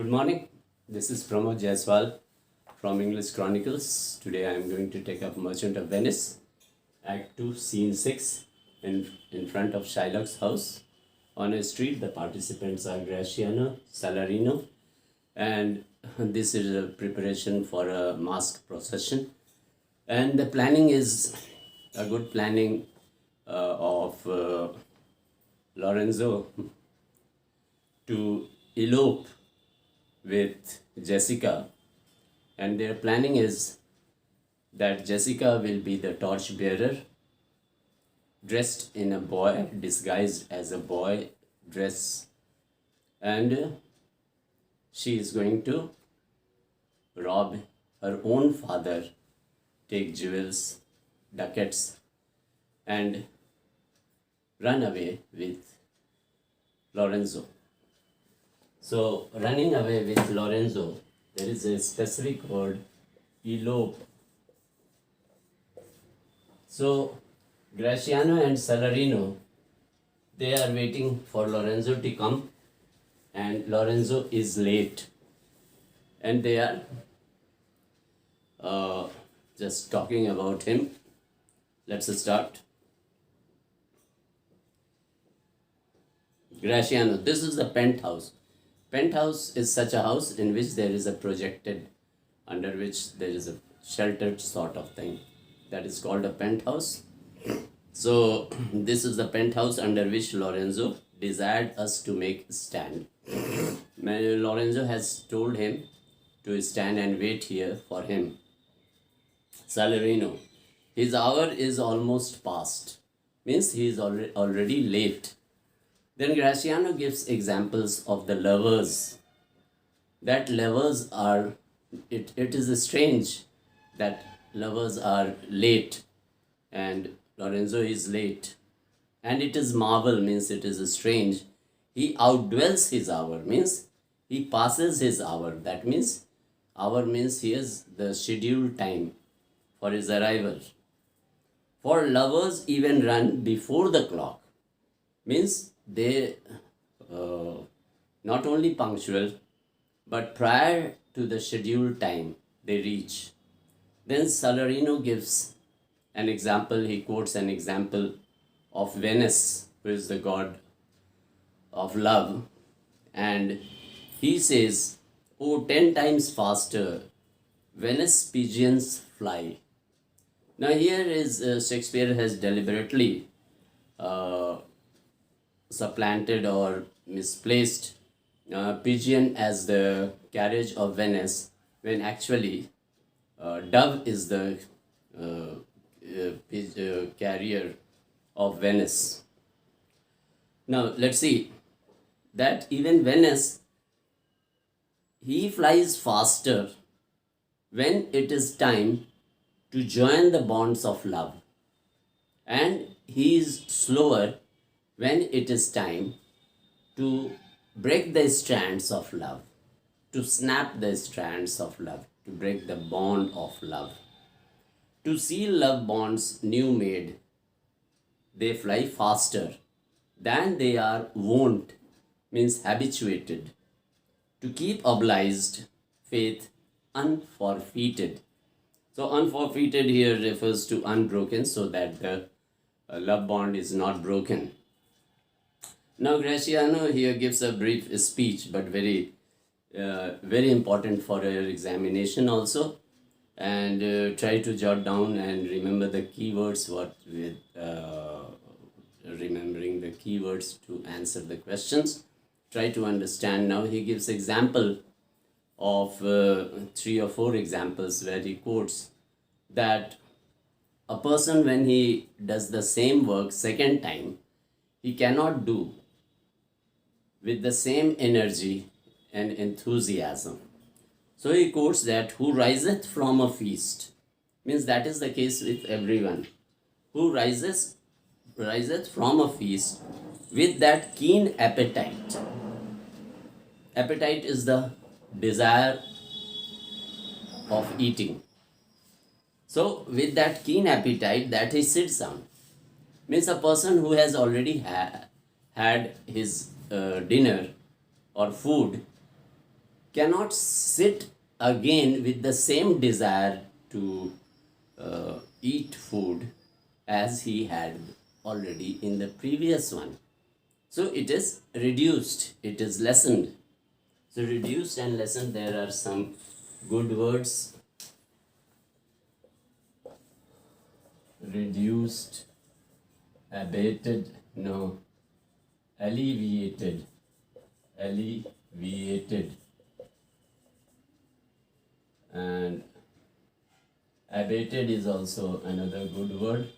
Good morning. This is Pramod Jaiswal from English Chronicles. Today I am going to take up Merchant of Venice, Act 2, Scene 6, in front of Shylock's house. On a street, the participants are Graciano, Salarino, and this is a preparation for a mask procession. And the planning is a good planning of Lorenzo to elope with Jessica, and their planning is that Jessica will be the torch bearer, dressed in a boy, disguised as a boy dress, and she is going to rob her own father, take jewels, ducats, and run away with Lorenzo. So, running away with Lorenzo, there is a specific word, elope. So, Graciano and Salarino, they are waiting for Lorenzo to come, and Lorenzo is late. And they are just talking about him. Let's start. Graciano, this is the penthouse. Penthouse is such a house in which there is a projected, under which there is a sheltered sort of thing. That is called a penthouse. So this is the penthouse under which Lorenzo desired us to make a stand. Lorenzo has told him to stand and wait here for him. Salarino, his hour is almost past. Means he is already late. Then Graciano gives examples of the lovers. That lovers are, it is strange that lovers are late and Lorenzo is late. And it is marvel, means it is strange. He outdwells his hour, means he passes his hour. That means hour means he has the scheduled time for his arrival. For lovers even run before the clock, means they not only punctual but prior to the scheduled time they reach. Then Salarino gives an example, he quotes an example of Venice, who is the god of love, and he says, "Oh, 10 times faster, Venice pigeons fly." Now here is Shakespeare has deliberately supplanted or misplaced pigeon as the carriage of Venice, when actually dove is the carrier of Venice. Now let's see that even Venice, he flies faster when it is time to join the bonds of love, and he is slower when it is time to break the strands of love, to snap the strands of love, to break the bond of love. To seal love bonds new made, they fly faster than they are wont, means habituated, to keep obliged faith unforfeited. So unforfeited here refers to unbroken, so that the love bond is not broken. Now Graciano here gives a brief speech, but very important for your examination also, and try to jot down and remember the keywords, with remembering the keywords to answer the questions. Try to understand. Now he gives example of 3 or 4 examples where he quotes that a person, when he does the same work second time, he cannot do with the same energy and enthusiasm. So he quotes that, "Who riseth from a feast," means that is the case with everyone. Who riseth from a feast with that keen appetite. Appetite is the desire of eating. So with that keen appetite that he sits down, means a person who has already had his dinner or food cannot sit again with the same desire to eat food as he had already in the previous one. So it is reduced, it is lessened. So reduced and lessened, there are some good words. Reduced, abated, no, alleviated, alleviated, and abated is also another good word,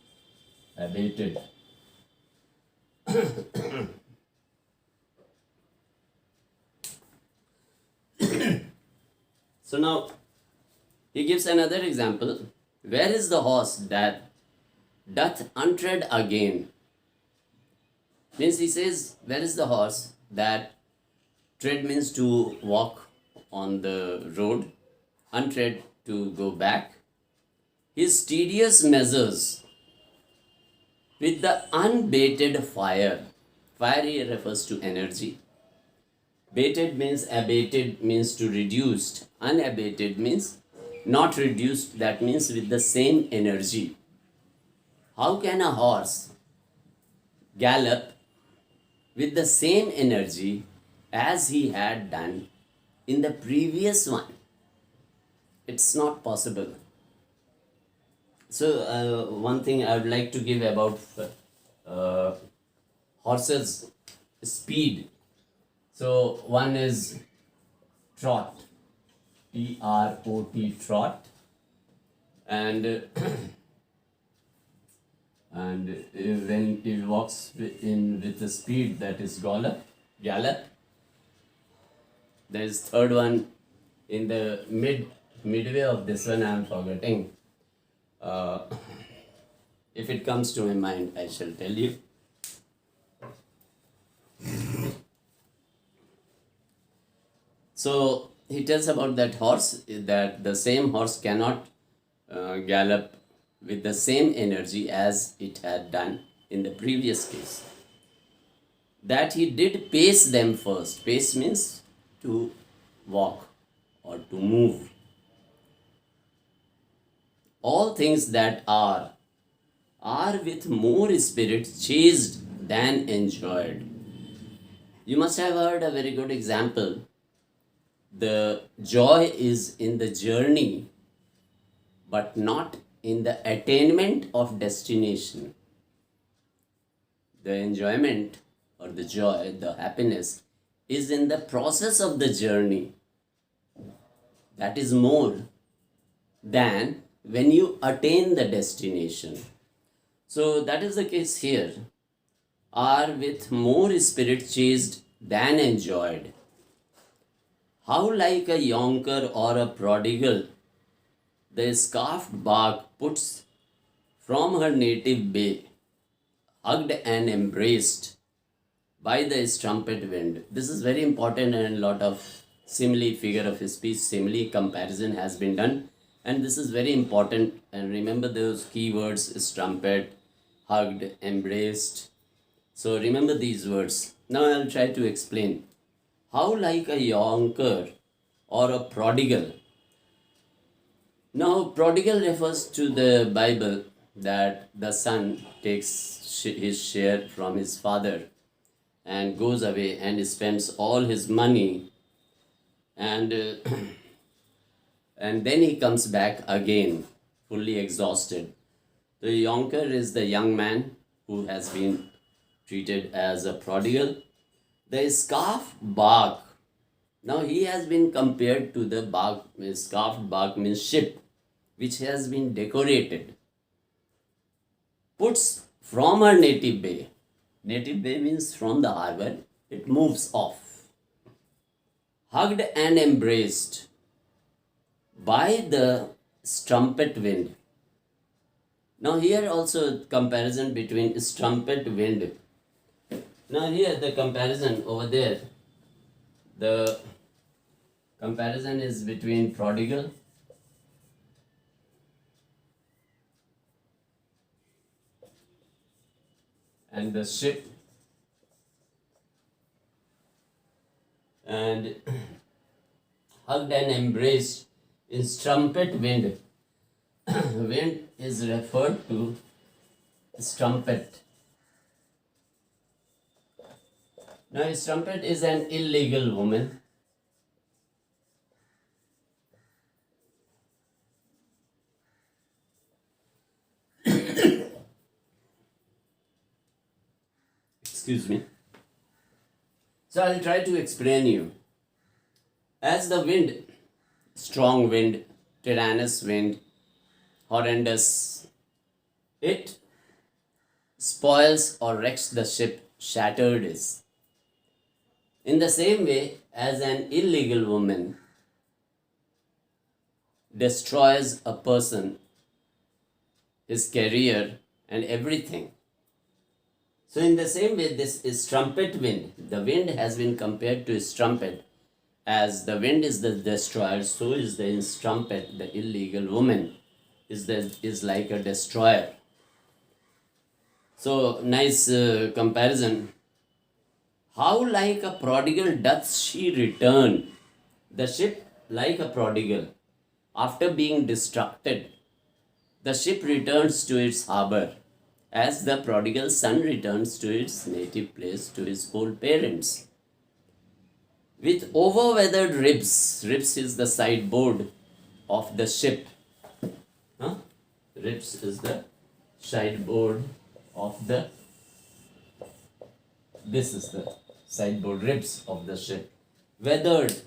abated. So now he gives another example. Where is the horse that doth untread again? Means he says, where is the horse that tread means to walk on the road, untread to go back. His tedious measures with the unbaited fire. Fire here refers to energy. Baited means abated means to reduced. Unabated means not reduced, that means with the same energy. How can a horse gallop with the same energy as he had done in the previous one? It's not possible. So one thing I would like to give about horses' speed. So one is trot, T-R-O-T, trot, and and when he walks with the speed, that is gallop. There is third one in the midway of this one. I am forgetting. If it comes to my mind, I shall tell you. So he tells about that horse, that the same horse cannot gallop with the same energy as it had done in the previous case. That he did pace them first. Pace means to walk or to move. All things that are with more spirit chased than enjoyed. You must have heard a very good example. The joy is in the journey, but not in the attainment of destination. The enjoyment or the joy, the happiness is in the process of the journey. That is more than when you attain the destination. So that is the case here. Are with more spirit chased than enjoyed. How like a yonker or a prodigal, the scarfed bark puts from her native bay, hugged and embraced by the strumpet wind. This is very important, and a lot of simile, figure of speech, simile comparison has been done. And this is very important. And remember those keywords: strumpet, hugged, embraced. So remember these words. Now I'll try to explain. How like a yonker or a prodigal. Now, prodigal refers to the Bible, that the son takes his share from his father and goes away and spends all his money, and and then he comes back again fully exhausted. The yonker is the young man who has been treated as a prodigal. The scarf bark. Now he has been compared to the bark. Scarfed bark means ship, which has been decorated. Puts from her native bay. Native bay means from the harbor. It moves off. Hugged and embraced by the strumpet wind. Now here also comparison between strumpet wind. Now here the comparison over there. The comparison is between prodigal and the ship, and hugged and embraced in strumpet wind. Wind is referred to strumpet. Now, strumpet is an illegal woman. Excuse me. So I'll try to explain you. As the wind, strong wind, tyrannous wind, horrendous, it spoils or wrecks the ship, shattered is. In the same way as an illegal woman destroys a person, his career, and everything. So, in the same way, this is trumpet wind. The wind has been compared to a trumpet. As the wind is the destroyer, so is the strumpet, the illegal woman, is like a destroyer. So, nice comparison. How like a prodigal doth she return? The ship like a prodigal. After being distracted, the ship returns to its harbor, as the prodigal son returns to its native place, to his old parents. With over-weathered ribs, ribs is the sideboard of the ship. Huh? Ribs is the sideboard of the, this is the sideboard, ribs of the ship. Weathered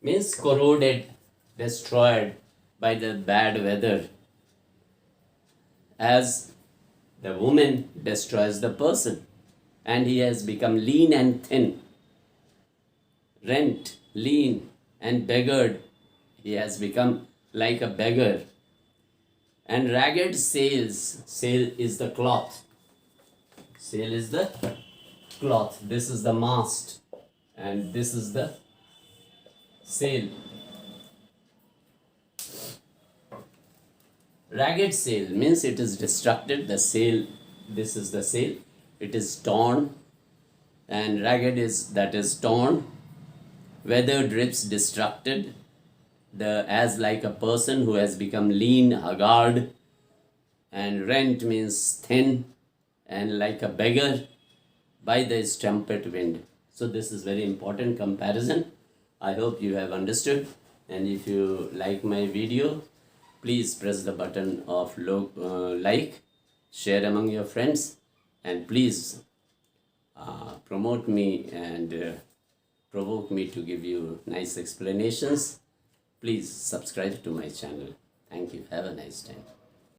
means corroded, destroyed by the bad weather. As the woman destroys the person, and he has become lean and thin, rent, lean, and beggared. He has become like a beggar. And ragged sails, sail is the cloth. Sail is the cloth. This is the mast, and this is the sail. Ragged sail means it is destructed. The sail, this is the sail, it is torn, and ragged is that is torn. Weathered ribs, destructed, as like a person who has become lean, haggard, and rent means thin, and like a beggar by the trumpet wind. So this is very important comparison. I hope you have understood, and if you like my video, please press the button of like, share among your friends, and please promote me and provoke me to give you nice explanations. Please subscribe to my channel. Thank you. Have a nice time.